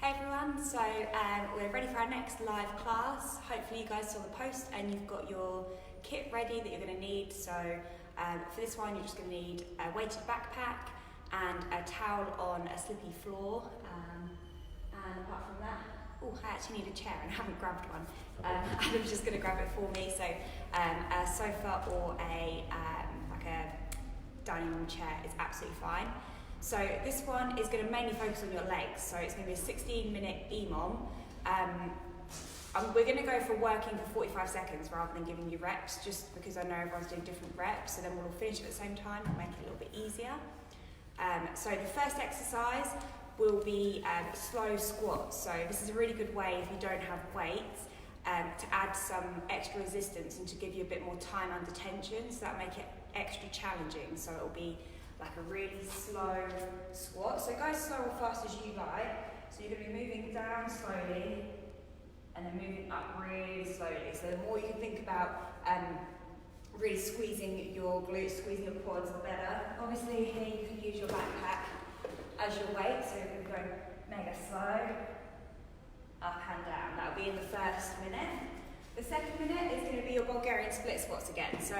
Hey everyone, so we're ready for our next live class. Hopefully you guys saw the post and you've got your kit ready that you're going to need. So for this one you're just going to need a weighted backpack and a towel on a slippy floor. And apart from that, I actually need a chair and I haven't grabbed one. Adam's just going to grab it for me. So a sofa or like a dining room chair is absolutely fine. So this one is going to mainly focus on your legs, so it's going to be a 16-minute EMOM. We're going to go for working for 45 seconds rather than giving you reps, just because I know everyone's doing different reps, so then we'll all finish at the same time and make it a little bit easier. So the first exercise will be slow squats. So this is a really good way, if you don't have weights, to add some extra resistance and to give you a bit more time under tension, so that'll make it extra challenging. So it'll be like a really slow squat. So go slow or fast as you like. So you're going to be moving down slowly and then moving up really slowly. So the more you can think about really squeezing your glutes, squeezing your quads, the better. Obviously here you can use your backpack as your weight. So you're going to go mega slow, up and down. That'll be in the first minute. The second minute is going to be your Bulgarian split squats again. So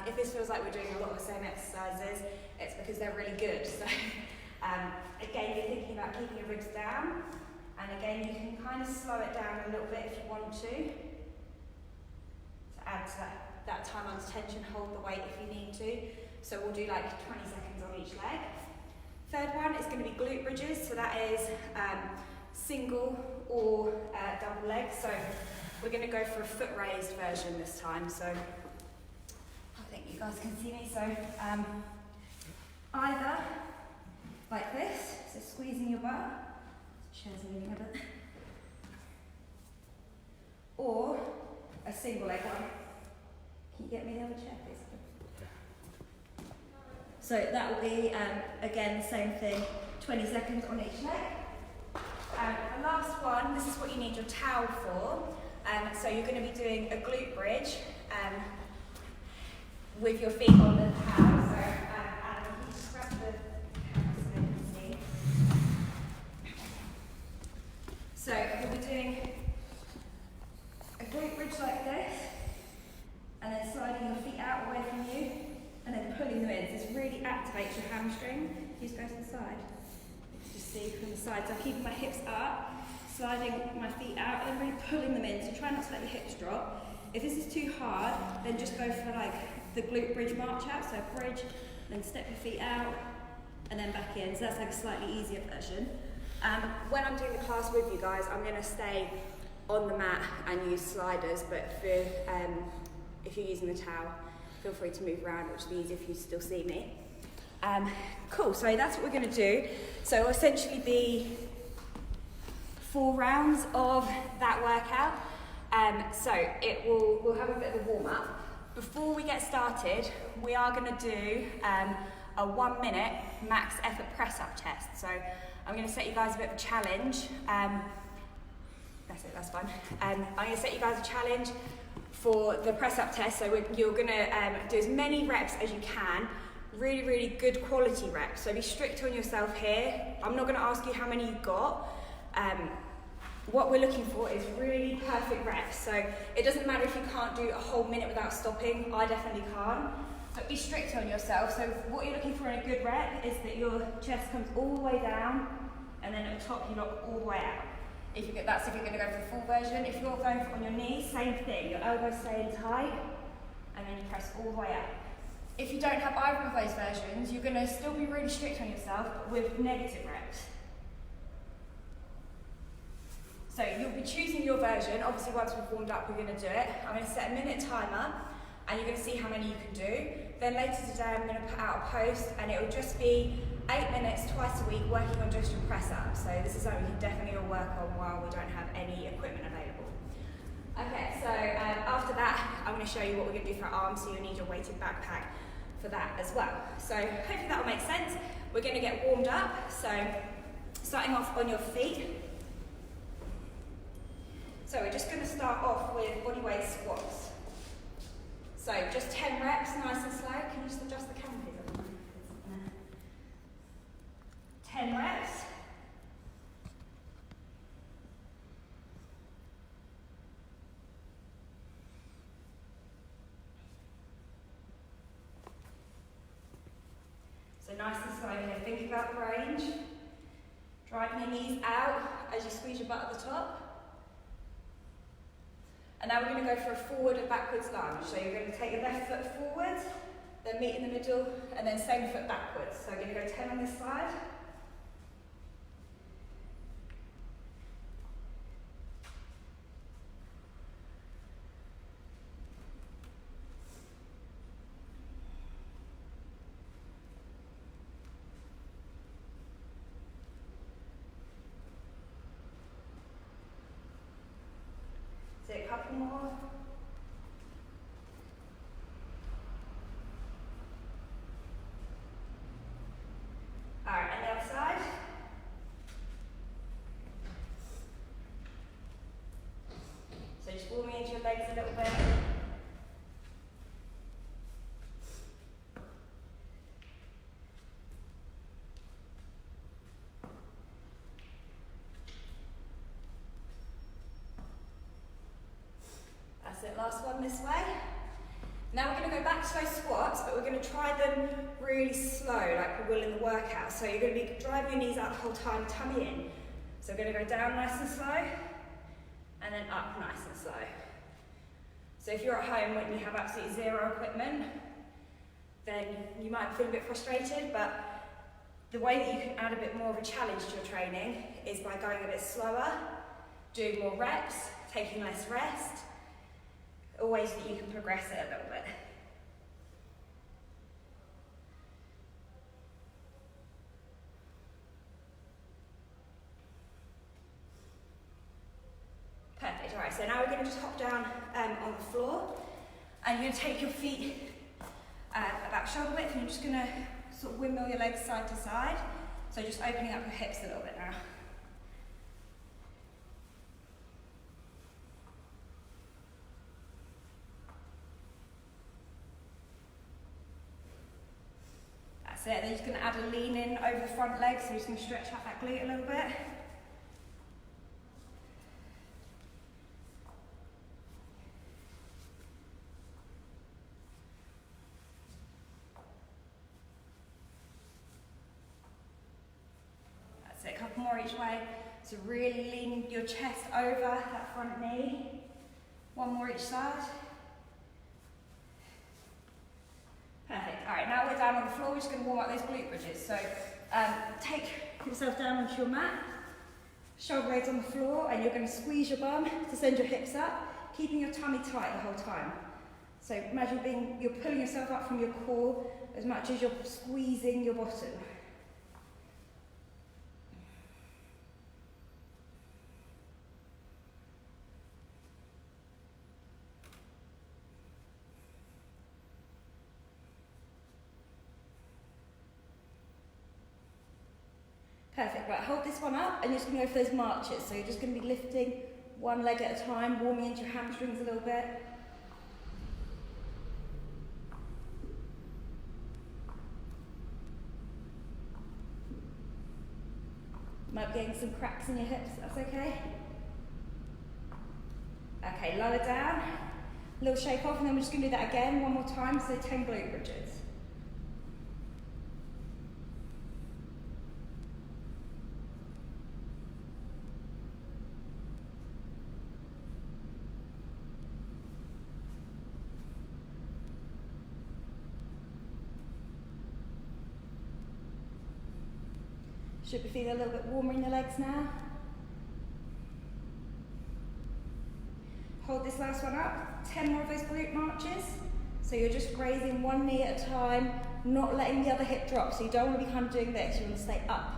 if this feels like we're doing a lot of the same exercises, it's because they're really good. So again, you're thinking about keeping your ribs down, and again, you can kind of slow it down a little bit if you want to add to that time under tension, hold the weight if you need to. So we'll do like 20 seconds on each leg. Third one is going to be glute bridges. So that is single or double leg. So we're going to go for a foot raised version this time. So I think you guys can see me. So either like this, so squeezing your butt, chair's moving a bit, or a single leg one. Can you get me the other chair, please? So that will be, again, the same thing, 20 seconds on each leg. The last one, this is what you need your towel for. So you're going to be doing a glute bridge with your feet on the towel. So Adam, can you just grab the camera so they can see? So we'll be doing a glute bridge like this, and then sliding your feet out away from you, and then pulling them in. So this really activates your hamstring. Please go to the side. You can just see from the side. So I'm keeping my hips up, sliding my feet out and really pulling them in, so try not to let your hips drop. If this is too hard, then just go for like the glute bridge march out, so bridge, then step your feet out, and then back in. So that's like a slightly easier version. When I'm doing the class with you guys, I'm going to stay on the mat and use sliders, but if you're using the towel, feel free to move around, which will be easier if you still see me. Cool, so that's what we're going to do. So it'll essentially be 4 rounds of that workout. So we'll have a bit of a warm up. Before we get started, we are going to do a 1 minute max effort press up test. So I'm going to set you guys a bit of a challenge. That's fine. I'm going to set you guys a challenge for the press up test. So you're going to do as many reps as you can. Really, really good quality reps. So be strict on yourself here. I'm not going to ask you how many you've got. What we're looking for is really perfect reps. So it doesn't matter if you can't do a whole minute without stopping. I definitely can't. But be strict on yourself. So what you're looking for in a good rep is that your chest comes all the way down, and then at the top you lock all the way out. That's if you're going to go for the full version. If you're going for on your knees, same thing. Your elbows stay in tight, and then you press all the way out. If you don't have either of those versions, you're going to still be really strict on yourself, but with negative reps. So you'll be choosing your version. Obviously, once we've warmed up, we're going to do it. I'm going to set a minute timer, and you're going to see how many you can do. Then later today, I'm going to put out a post, and it will just be 8 minutes twice a week working on just your press up. So this is something we can definitely all work on while we don't have any equipment available. Okay, so after that, I'm going to show you what we're going to do for our arms. So you'll need your weighted backpack for that as well. So hopefully that will make sense. We're going to get warmed up. So starting off on your feet. So we're just going to start off with bodyweight squats. So just 10 reps, nice and slow. Can you just adjust the camera, please? 10 reps. nice and slow here. Think about the range. Driving your knees out as you squeeze your butt at the top. And now we're going to go for a forward and backwards lunge. So you're going to take your left foot forward, then meet in the middle, and then same foot backwards. So we're going to go 10 on this side. So a couple more. Alright, and the other side. So just warming into your legs a little bit. That's it, last one this way. Now we're going to go back to those squats, but we're going to try them really slow, like we will in the workout. So you're going to be driving your knees out the whole time, tummy in. So we're going to go down nice and slow, and then up nice and slow. So if you're at home when you have absolutely zero equipment, then you might feel a bit frustrated, but the way that you can add a bit more of a challenge to your training is by going a bit slower, doing more reps, taking less rest, or ways that you can progress it a little bit. Perfect, all right, so now we're going to just hop down on the floor, and you're going to take your feet about shoulder width, and you're just going to sort of windmill your legs side to side, so just opening up your hips a little bit now. That's it, then you're just going to add a lean in over the front leg, so you're just going to stretch out that glute a little bit. That's it, a couple more each way. So really lean your chest over that front knee. One more each side. Perfect. All right, now we're down on the floor. We're just going to warm up those glute bridges. So take yourself down onto your mat, shoulder blades on the floor, and you're going to squeeze your bum to send your hips up, keeping your tummy tight the whole time. So imagine you're pulling yourself up from your core as much as you're squeezing your bottom. Perfect, right, hold this one up and you're just going to go for those marches. So you're just going to be lifting one leg at a time, warming into your hamstrings a little bit. Might be getting some cracks in your hips, that's okay. Okay, lower down, a little shake off, and then we're just going to do that again, one more time, so 10 glute bridges. Should be feeling a little bit warmer in the legs now. Hold this last one up, 10 more of those glute marches. So you're just raising one knee at a time, not letting the other hip drop. So you don't want to be kind of doing this, you want to stay up.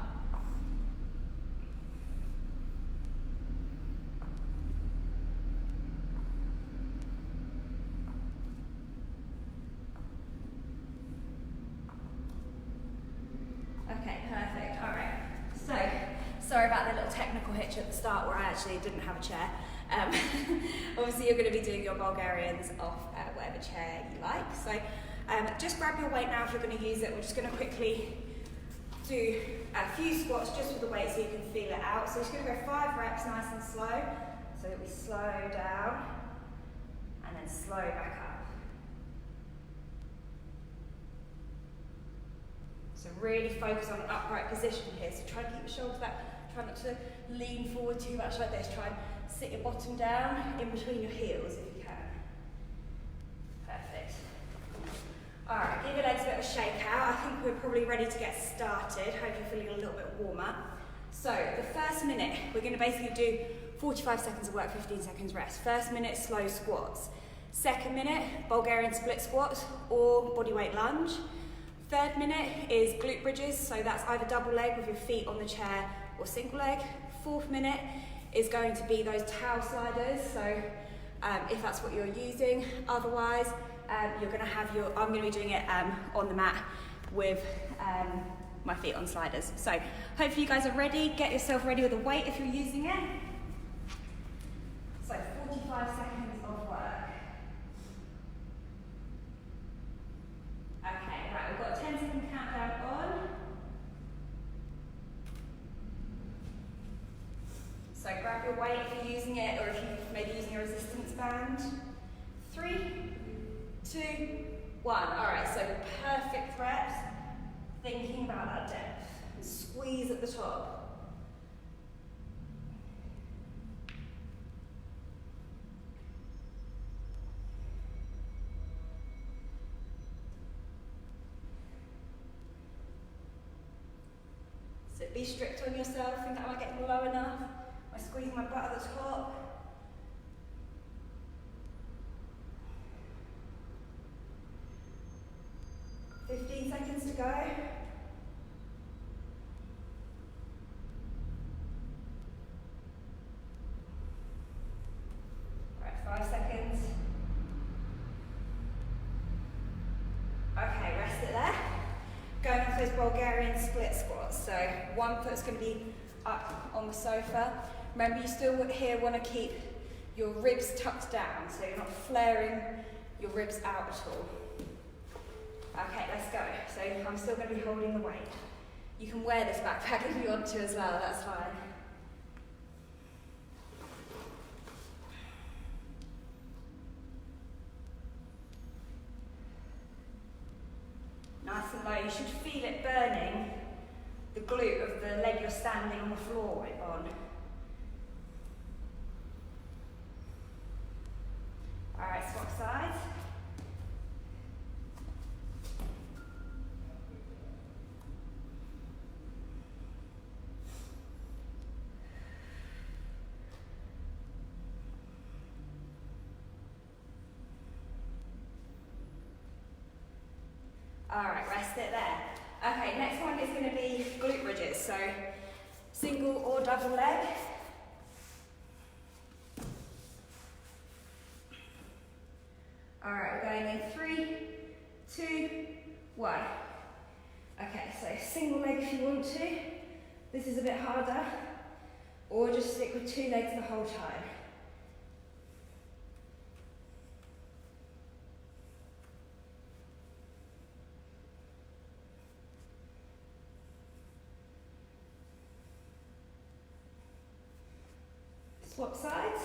Okay, perfect, all right. So, sorry about the little technical hitch at the start where I actually didn't have a chair. Obviously you're going to be doing your Bulgarians off whatever chair you like. So just grab your weight now if you're going to use it. We're just going to quickly do a few squats just with the weight so you can feel it out. So we're just going to go 5 reps nice and slow. So that we slow down and then slow back up. So really focus on an upright position here. So try to keep your shoulders back. Try not to lean forward too much like this. Try and sit your bottom down in between your heels if you can. Perfect. All right, give your legs a bit of a shake out. I think we're probably ready to get started. Hope you're feeling a little bit warmer. So the first minute, we're going to basically do 45 seconds of work, 15 seconds rest. First minute, slow squats. Second minute, Bulgarian split squats or bodyweight lunge. Third minute is glute bridges, so that's either double leg with your feet on the chair or single leg. Fourth minute is going to be those towel sliders, so if that's what you're using. Otherwise, you're going to have I'm going to be doing it on the mat with my feet on sliders. So hopefully you guys are ready. Get yourself ready with a weight if you're using it. So 45 seconds of work. Okay, right, we've got a 10-second countdown on. So grab your weight if you're using it, or if you're maybe using a resistance band. 3, 2, 1. All right, so perfect reps. Thinking about that depth. And squeeze at the top. So be strict on yourself. Think, am I getting low enough? Am I squeezing my butt at the top? Fifteen seconds to go. Right, 5 seconds. Okay, rest it there. Going into those Bulgarian split squats. So one foot's going to be up on the sofa. Remember, you still here want to keep your ribs tucked down, so you're not flaring your ribs out at all. Okay, let's go. So I'm still going to be holding the weight. You can wear this backpack if you want to as well, that's fine. Nice and low. You should feel it burning the glute of the leg you're standing on the floor on. Alright, swap sides. Alright, rest it there. Okay, next one is going to be glute bridges, so single or double leg. Alright, we're going in 3, 2, 1. Okay, so single leg if you want to. This is a bit harder. Or just stick with 2 legs the whole time. Swap sides.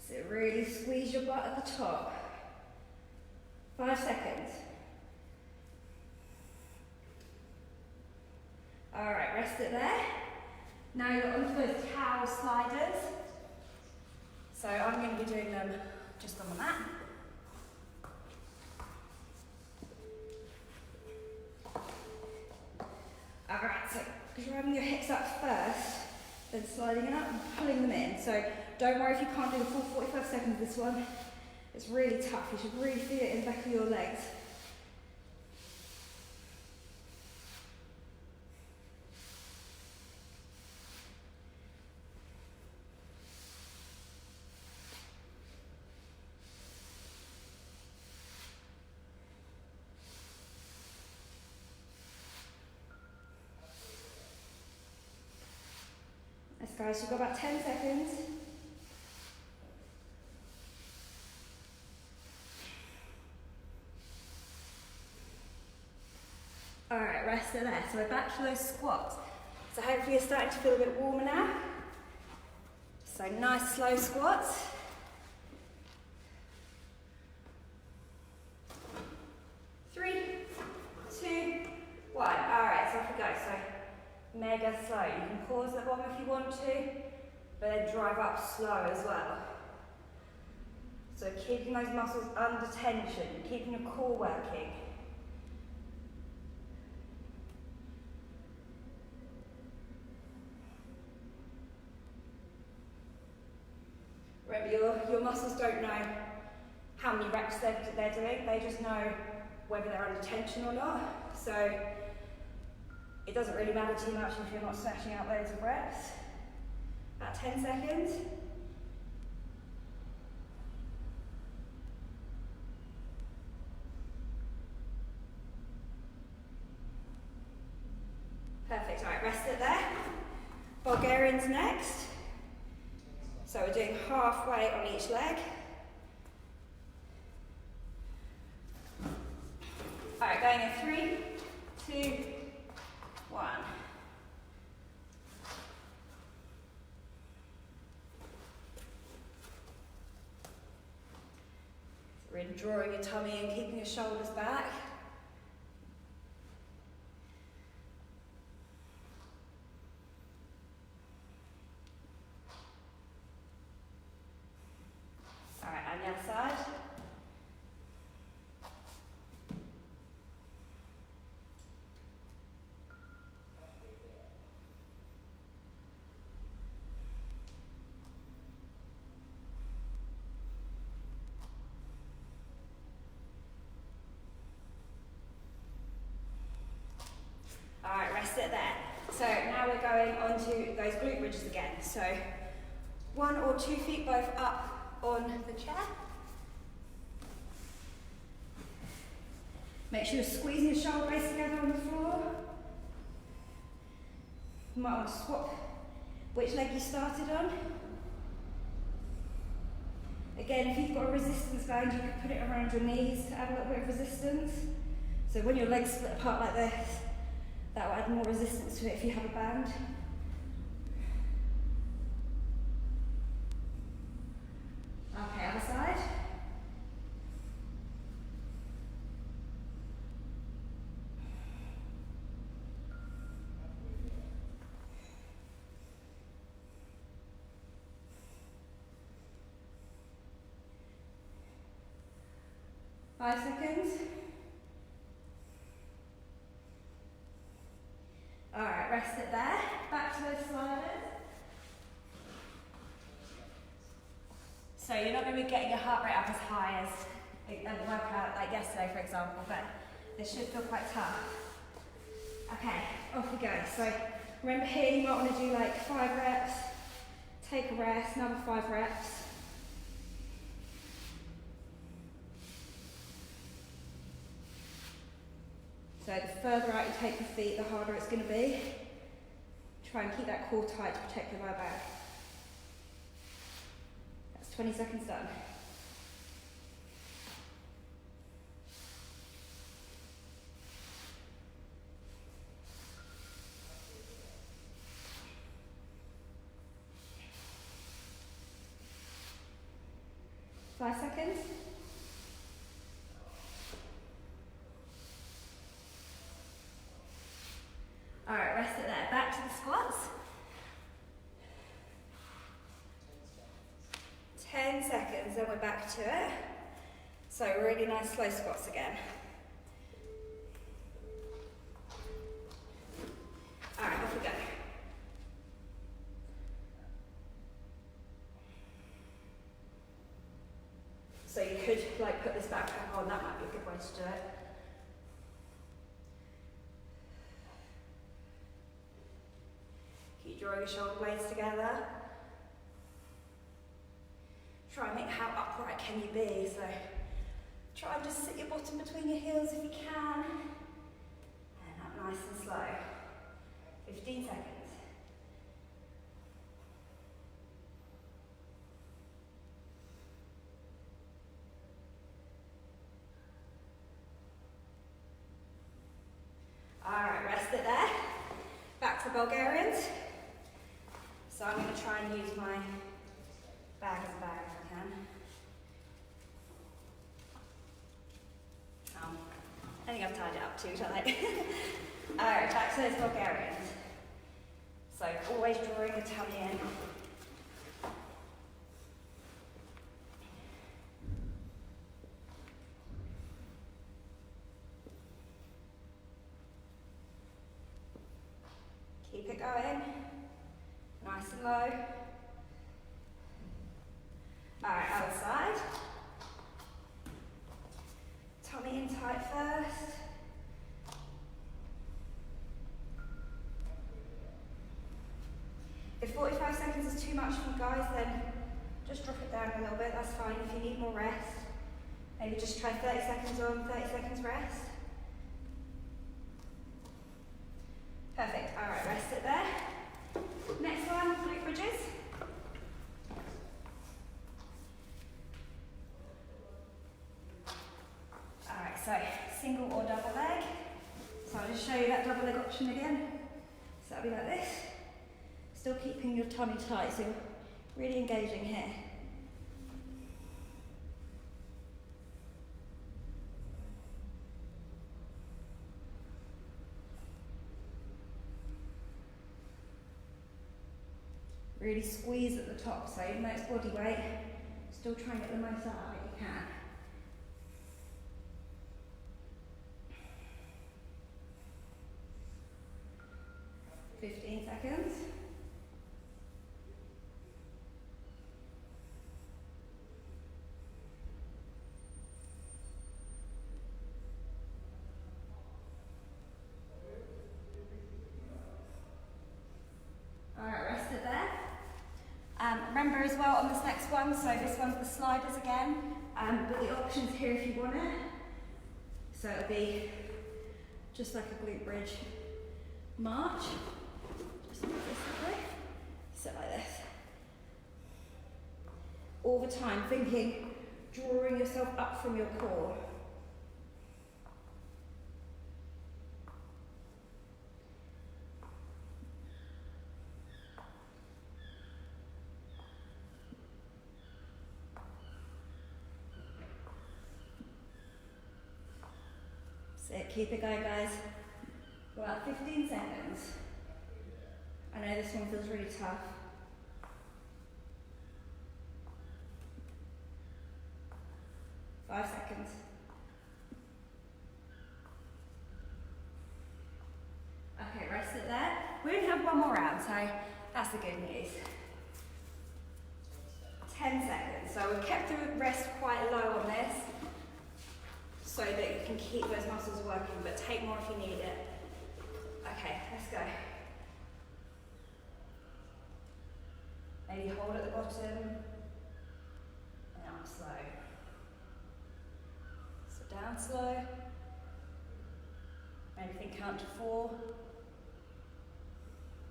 So really squeeze your butt at the top. 5 seconds. Alright, rest it there. Now you're onto those towel sliders. So I'm going to be doing them just on the mat. Alright, so grabbing your hips up first, then sliding it up and pulling them in. So don't worry if you can't do the full 45 seconds of this one. It's really tough. You should really feel it in the back of your legs. Guys, you've got about 10 seconds. Alright, rest it there. So we're back to those squats. So hopefully you're starting to feel a bit warmer now. So nice slow squats. 3, 2, 1. Alright, so off we go. So mega slow. You can pause at the bottom if you want to, but then drive up slow as well. So keeping those muscles under tension, keeping your core working. Remember, your muscles don't know how many reps they're doing, they just know whether they're under tension or not. So it doesn't really matter too much if you're not smashing out loads of reps. About 10 seconds. Perfect, all right, rest it there. Bulgarians next. So we're doing halfway on each leg. All right, going in 3, 2, 1. So really drawing your tummy in, keeping your shoulders back. All right, on the other side. All right, rest it there. So now we're going on to those glute bridges again. So 1 or 2 feet both up on the chair. Make sure you're squeezing your shoulder blades together on the floor. You might want to swap which leg you started on. Again, if you've got a resistance band, you can put it around your knees to add a little bit of resistance. So when your legs split apart like this, that will add more resistance to it if you have a band. Okay, other side. Five seconds. All right, rest it there. Back to those sliders. So you're not going to be getting your heart rate up as high as at the workout like yesterday, for example, but this should feel quite tough. Okay, off we go. So remember here, you might want to do like 5 reps, take a rest, another 5 reps. So the further out you take your feet, the harder it's going to be. Try and keep that core tight to protect your lower back. That's 20 seconds done. Five seconds. All right, rest it there. Back to the squats. 10 seconds, then we're back to it. So really nice slow squats again. All right, off we go. So you could like put this backpack on, that might be a good way to do it. Keep drawing your shoulder blades together. Try and think how upright can you be, so try and just sit your bottom between your heels if you can. And up nice and slow. 15 seconds. Alright, rest it there. Back to Bulgarians. up too tight. Alright, back to those Bulgarians. So always drawing the tummy in. Keep it going. Nice and low. Alright, other side. Tummy in tight first. If 45 seconds is too much for you guys, then just drop it down a little bit, that's fine. If you need more rest, maybe just try 30 seconds on, 30 seconds rest. Perfect, all right, rest it there. Next one, glute bridges. All right, so single or double leg. So I'll just show you that double leg option again. So that'll be like this. Still keeping your tummy tight, so really engaging here. Really squeeze at the top, so even though it's body weight, still try and get the most out of it you can. Seconds. Alright, rest it there. Remember as well on this next one, so this one's the sliders again, but the options here if you want it. So it'll be just like a glute bridge march. Just like this, sit like this. All the time thinking, drawing yourself up from your core. Sit, keep it going guys. For about 15 seconds. I know this one feels really tough. Five seconds. Okay, rest it there. We only have one more round, so that's the good news. 10 seconds. So we've kept the rest quite low on this so that you can keep those muscles working, but take more if you need it. Okay, let's go. Maybe hold at the bottom, and up slow. So down slow. Maybe think count to 4,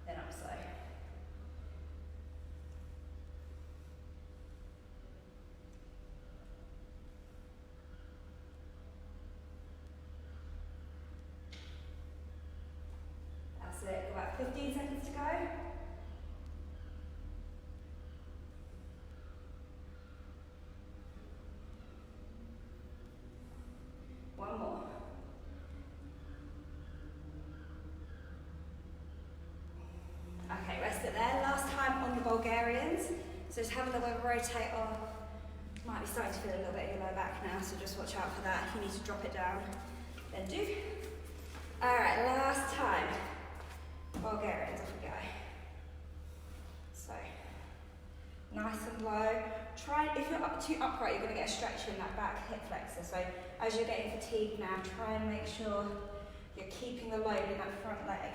then up slow. That's it, about 15 seconds to go. One more. Okay, rest it there. Last time on the Bulgarians. So just have a little bit of rotate on. Might be starting to feel a little bit in your low back now, so just watch out for that. If you need to drop it down, then do. Alright, last time. Bulgarians, off we go. So, nice and low. Try, if you're up too upright, you're going to get a stretch in that back hip flexor. So as you're getting fatigued now, try and make sure you're keeping the load in that front leg.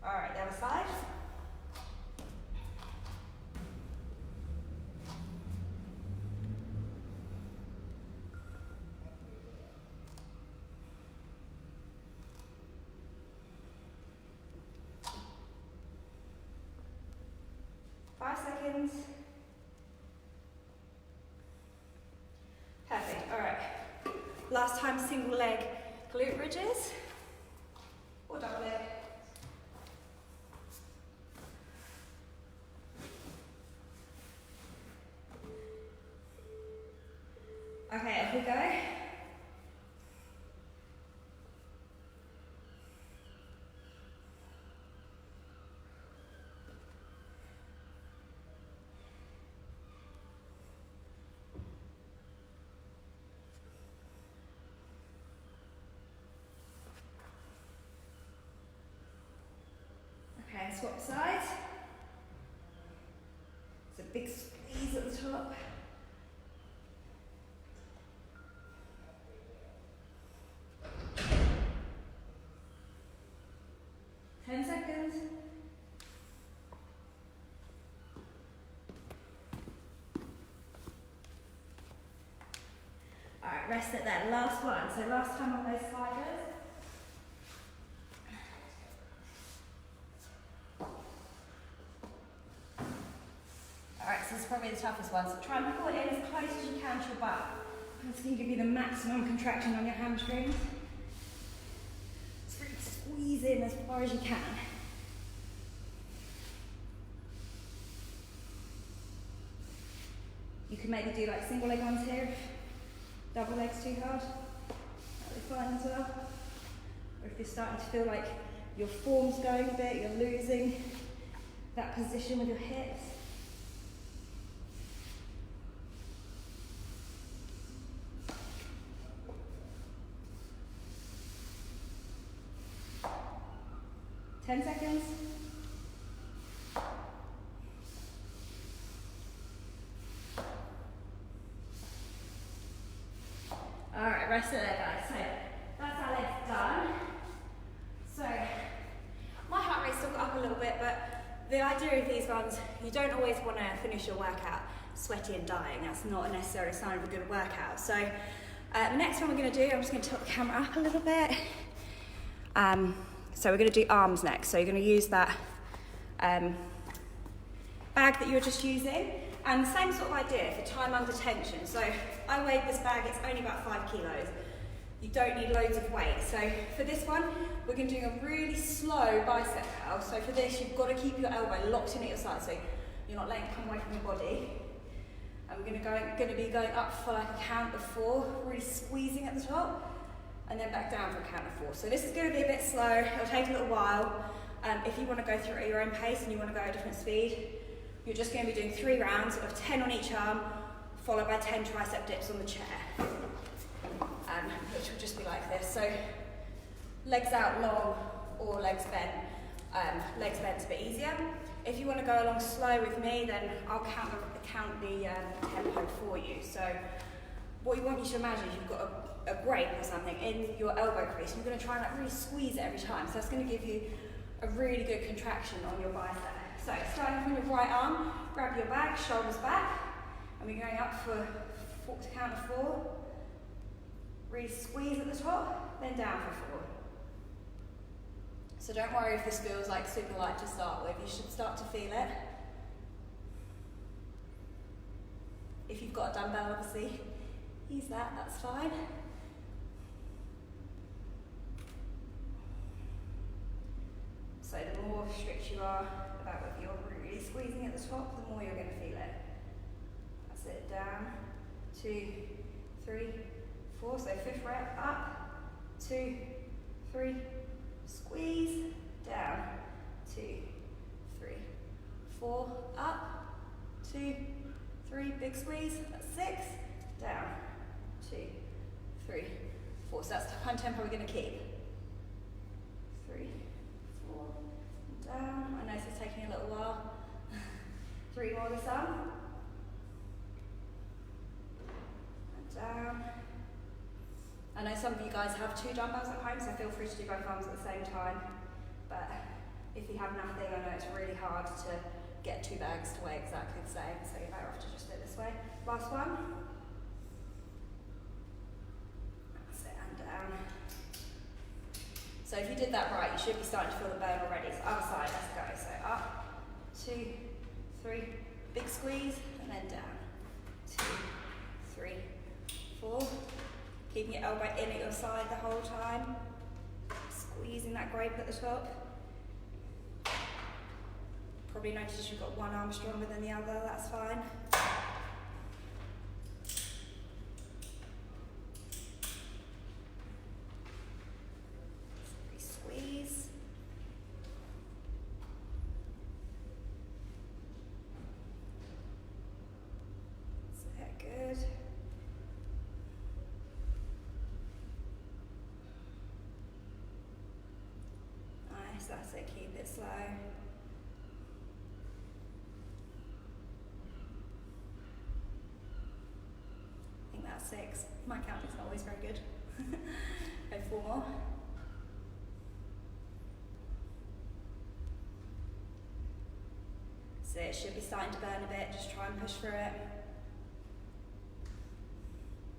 All right, the other side. Seconds. Perfect, all right. Last time, single leg glute bridges or double leg. Okay, off we go. Okay, swap sides. It's a big squeeze at the top. Seconds. Alright, rest it there. Last one. So last time on those sliders. Alright, so this is probably the toughest one. So try and pull it in as close as you can to your butt. This is going to give you the maximum contraction on your hamstrings. Just really squeeze in as far as you can. You can maybe do like single leg ones here, double legs too hard, that'll be fine as well. Or if you're starting to feel like your form's going a bit, you're losing that position with your hips. Ten seconds. Alright, rest it there guys. So that's our legs done. So my heart rate's still got up a little bit, but the idea of these ones, you don't always want to finish your workout sweaty and dying. That's not necessarily a sign of a good workout. So the next one we're going to do, I'm just going to tilt the camera up a little bit. So we're going to do arms next. So you're going to use that bag that you were just using. And the same sort of idea for time under tension. So I weighed this bag, it's only about 5 kilos. You don't need loads of weight. So for this one, we're going to do a really slow bicep curl. So for this, you've got to keep your elbow locked in at your side, so you're not letting it come away from your body. And we're going to be going up for like a count of 4, really squeezing at the top, and then back down for a count of 4. So this is going to be a bit slow, it'll take a little while. If you want to go through at your own pace and you want to go at a different speed, you're just going to be doing 3 rounds of 10 on each arm, followed by 10 tricep dips on the chair, which will just be like this. So legs out long or legs bent. Legs bent's a bit easier. If you want to go along slow with me, then I'll count the tempo for you. So what you want you to imagine is you've got a grape or something in your elbow crease, and you're going to try and like really squeeze it every time. So that's going to give you a really good contraction on your bicep. So starting from your right arm, grab your bag, shoulders back, and we're going up for to count of 4. Really squeeze at the top, then down for 4. So don't worry if this feels like super light to start with, you should start to feel it. If you've got a dumbbell, obviously, use that, that's fine. So the more strict you are about whether you're really squeezing at the top, the more you're going to feel it. That's it, down, 2, 3, 4, so 5th rep, up, 2, 3, squeeze, down, 2, 3, 4, up, 2, 3, big squeeze, that's 6, down, 2, 3, 4. So that's the kind of tempo we're going to keep. 3, 4, down. I know this is taking a little while. 3 more this arm. And down. I know some of you guys have 2 dumbbells at home, so feel free to do both arms at the same time. But if you have nothing, I know it's really hard to get 2 bags to weigh exactly the same, so you're better off to just do it this way. Last one. That's it, and down. So if you did that right, you should be starting to feel the burn already. So other side, let's go. So up, 2, 3, big squeeze, and then down. 2, 3, 4. Keeping your elbow in at your side the whole time. Squeezing that grape at the top. Probably notice you've got one arm stronger than the other, that's fine. That's it, keep it slow. I think that's 6. My counting's not always very good. Go 4 more. So it should be starting to burn a bit, just try and push through it.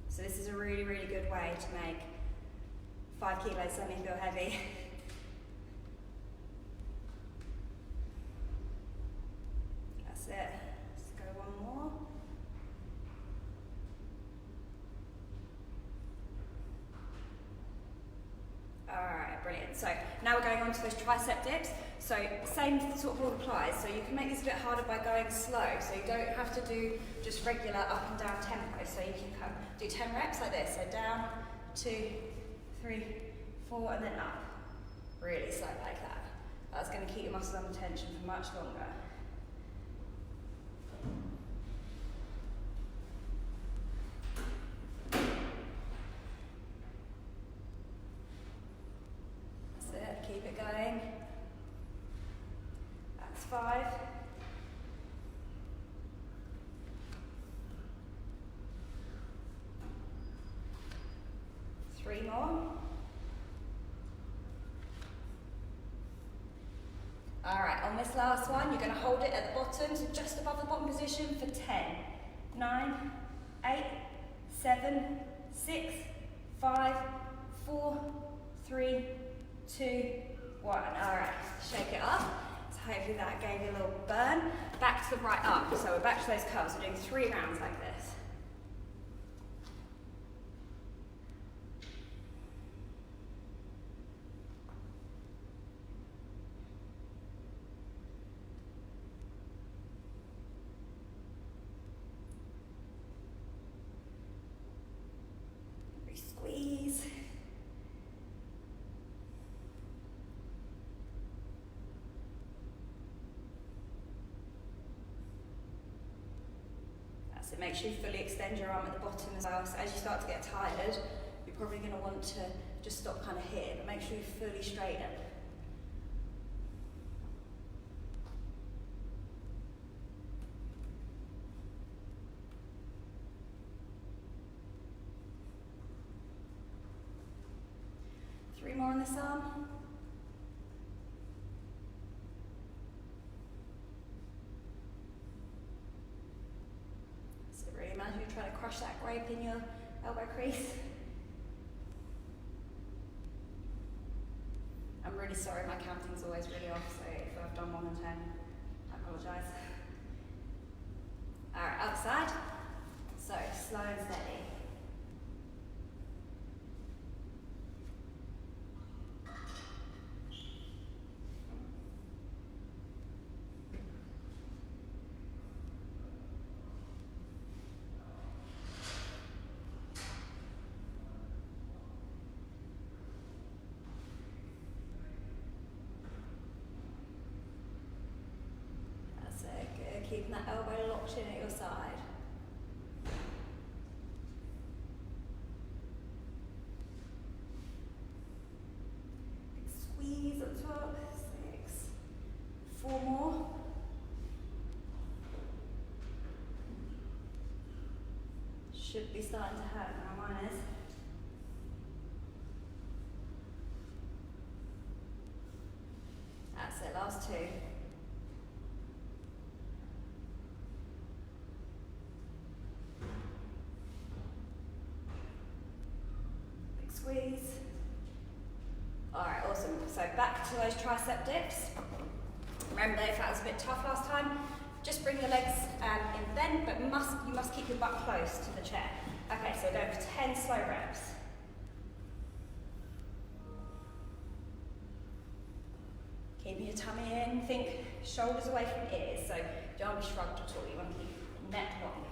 So this is a really, really good way to make 5 kilos suddenly feel heavy. That's it. Let's go 1 more. Alright, brilliant. So now we're going on to those tricep dips. So same sort of rule applies. So you can make this a bit harder by going slow. So you don't have to do just regular up and down tempo. So you can do 10 reps like this. So down, 2, 3, 4, and then up. Really slow like that. That's going to keep your muscles under tension for much longer. That's it, keep it going. That's 5. Three more. Alright, on this last one, you're going to hold it at the bottom, so just above the bottom position for 10, 9, 8, 7, 6, 5, 4, 3, 2, 1. Alright, shake it up. So hopefully that gave you a little burn. Back to the right arm. So we're back to those curls. We're doing 3 rounds like this. Squeeze. That's it. Make sure you fully extend your arm at the bottom as well. So as you start to get tired, you're probably going to want to just stop kind of here, but make sure you fully straighten. Three more on this arm. So really imagine you're trying to crush that grape in your elbow crease. I'm really sorry, my counting's always really off, so if I've done more than 10, I apologise. Alright, outside. So slow and steady. Keeping that elbow locked in at your side. Big squeeze on top. 6. 4 more. Should be starting to hurt now, mine is. That's it, last 2. Squeeze. Alright, awesome. So back to those tricep dips. Remember, if that was a bit tough last time, just bring the legs in bend, but you must keep your butt close to the chair. Okay, so go for 10 slow reps. Keeping your tummy in, think shoulders away from ears, so don't be shrugged at all, you want to keep neck long.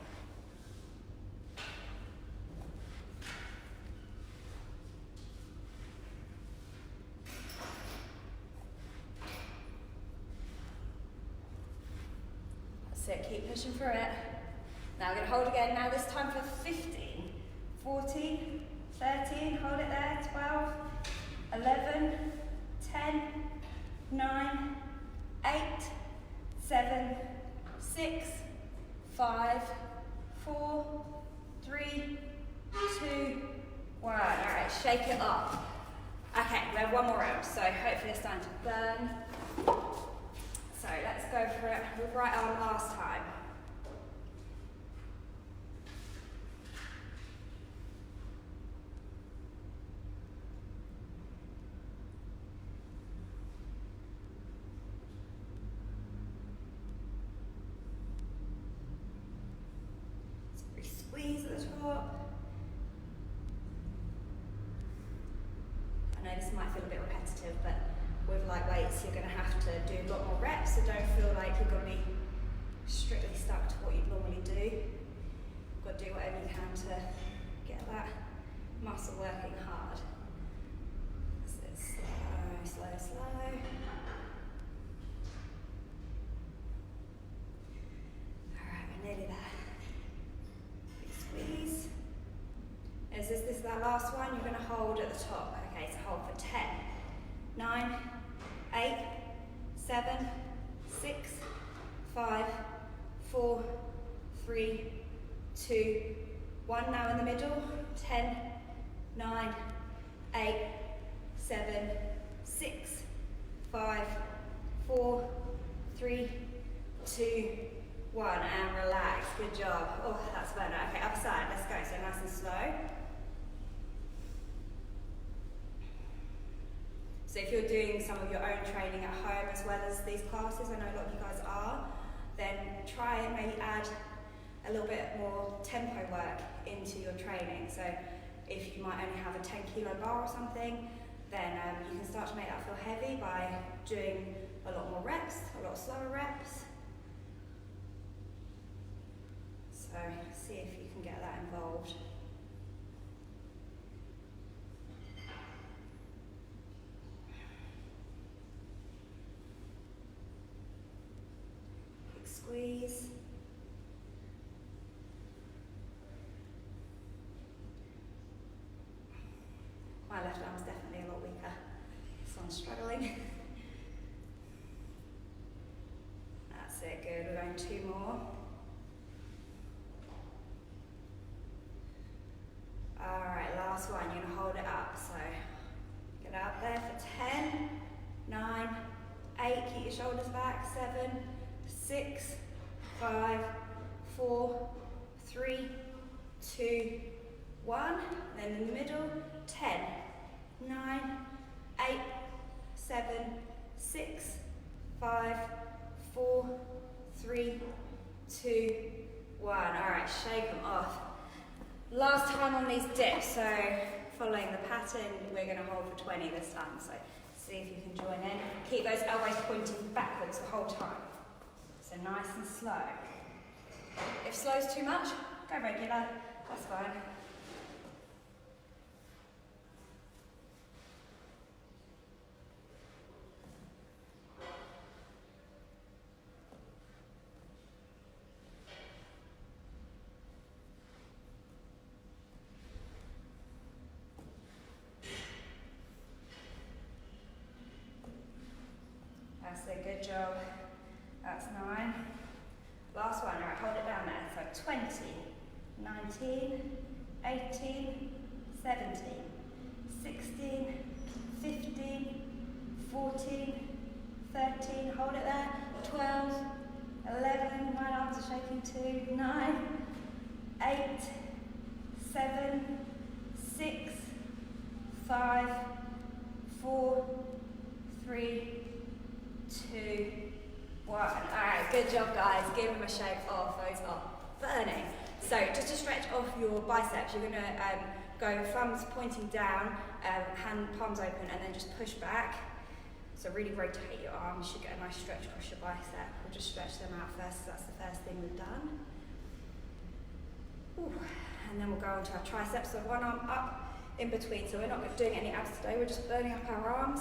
Keep pushing through it. Now we're going to hold again, now this time for 15, 14, 13, hold it there, 12, 11, 10, 9, 8, 7, 6, 5, 4, 3, 2, 1. All right, shake it off. Okay, we have one more round, so hopefully it's starting to burn. So let's go for it with right arm last time. Squeeze at the top. I know this might feel a bit repetitive, but with light weights you're going to have to do a lot more reps, so don't feel like you're going to be strictly stuck to what you'd normally do. You've got to do whatever you can to get that muscle working hard. So it's slow, slow, slow. Alright, we're nearly there. Squeeze. Is this that last one? You're going to hold at the top. Okay, so hold for 10, 9, 8, 7, 6, 5, 4, 3, 2, 1. Now in the middle. 10, 9, 8, 7, 6, 5, 4, 3, 2, 1, and relax. Good job. Oh, that's better. Okay, other side. Let's go. So nice and slow. So if you're doing some of your own training at home as well as these classes, I know a lot of you guys are, then try and maybe add a little bit more tempo work into your training. So if you might only have a 10 kilo bar or something, then you can start to make that feel heavy by doing a lot more reps, a lot slower reps. So see if you can get that involved. Big squeeze. My left arm is definitely a lot weaker, so I'm struggling. That's it, good. We're going 2 more. Alright, last one. You're going to hold it up. So get out there for 10, 9, 8. Keep your shoulders back. 7, 6, 5, 4, 3, 2, 1. Then in the middle. 10, 9, 8, 7, 6, 5, 4, 3, 2, 1. Alright, shake them off. Last time on these dips, so following the pattern, we're going to hold for 20 this time, so see if you can join in. Keep those elbows pointing backwards the whole time. So nice and slow. If slow's too much, go regular, that's fine. That's it, good job. That's 9. Last one, alright, hold it down there. So 20, 19, 18, 17, 16, 15, 14, 13, hold it there. 12, 11, my arms are shaking too. 9, 8, 7, 6, 5, 4, 3, 2, 1. Alright, good job guys. Give them a shake off. Those are burning. So just to stretch off your biceps, you're going to go thumbs pointing down, hand palms open, and then just push back. So really rotate your arms. You should get a nice stretch across your bicep. We'll just stretch them out first. So that's the first thing we've done. Ooh. And then we'll go on to our triceps. So one arm up in between. So we're not doing any abs today. We're just burning up our arms.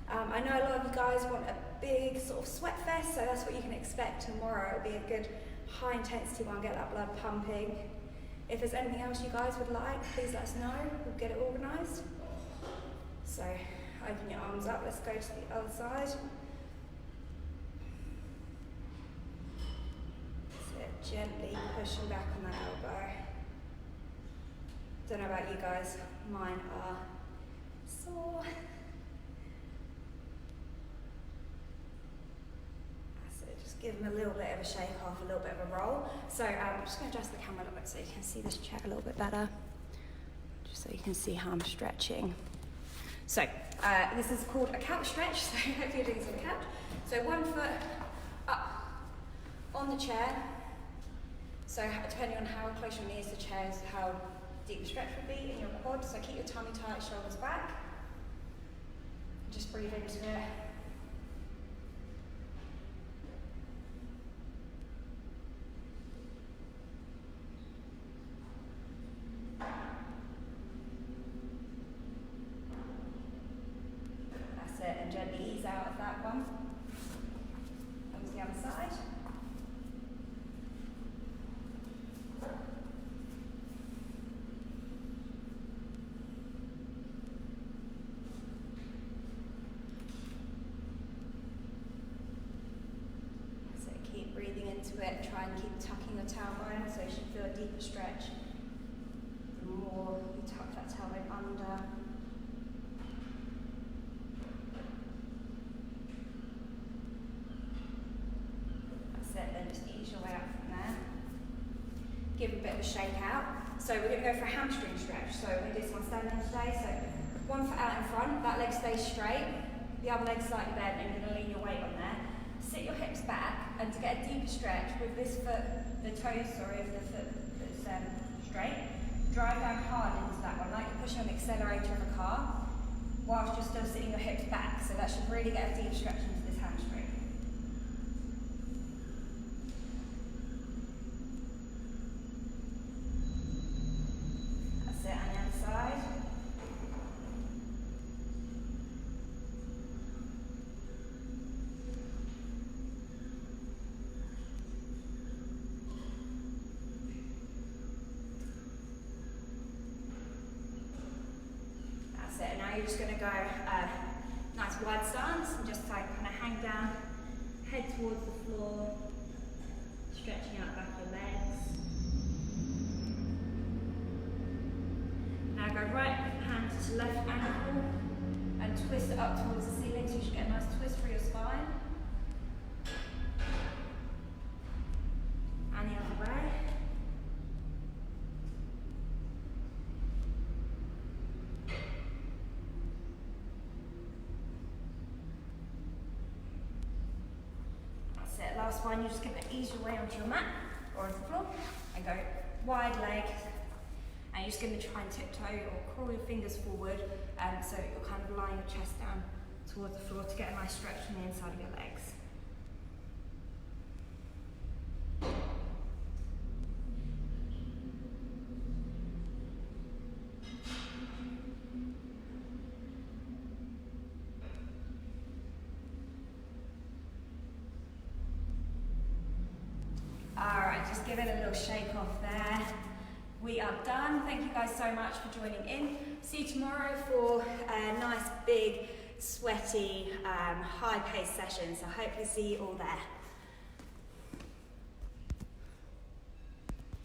I know a lot of you guys want a big sort of sweat fest, so that's what you can expect tomorrow. It'll be a good high intensity one, get that blood pumping. If there's anything else you guys would like, please let us know. We'll get it organised. So open your arms up, let's go to the other side. gently pushing back on that elbow. Don't know about you guys, mine are sore. That's it, just give them a little bit of a shake off, a little bit of a roll. So I'm just going to adjust the camera a little bit so you can see this chair a little bit better, just so you can see how I'm stretching. So this is called a couch stretch, so hopefully you're doing this on the couch. So 1 foot up on the chair. So depending on how close your knees to the chair is how deep the stretch will be in your quad. So keep your tummy tight, shoulders back. Just breathe into it. That's it, and gently ease out of that one. Onto the other side. Breathing into it, try and keep tucking your tailbone so you should feel a deeper stretch. The more you tuck that tailbone under. That's it, then just ease your way up from there. Give a bit of a shake out. So we're going to go for a hamstring stretch. So we're going to do some standing today. So 1 foot out in front, that leg stays straight, the other leg slightly bent, and you're going to lean your weight on there. Sit your hips back, and to get a deeper stretch with this foot, the toes, sorry, of the foot that's straight, drive down hard into that one, like you're pushing on the accelerator of a car, whilst you're still sitting your hips back. So that should really get a deep stretch into this hamstring. That's it, on the other side. And now you're just going to go nice wide stance and just like kind of hang down, head towards the floor, stretching out the back of your legs. Now go right hand to left ankle and twist it up towards the ceiling, so you should get a nice twist through your spine. And the other way. Last one, you're just going to ease your way onto your mat or onto the floor and go wide leg, and you're just going to try and tiptoe or crawl your fingers forward, so you're kind of lying your chest down towards the floor to get a nice stretch from the inside of your legs. Alright, just give it a little shake off there. We are done. Thank you guys so much for joining in. See you tomorrow for a nice, big, sweaty, high-paced session. So hopefully see you all there.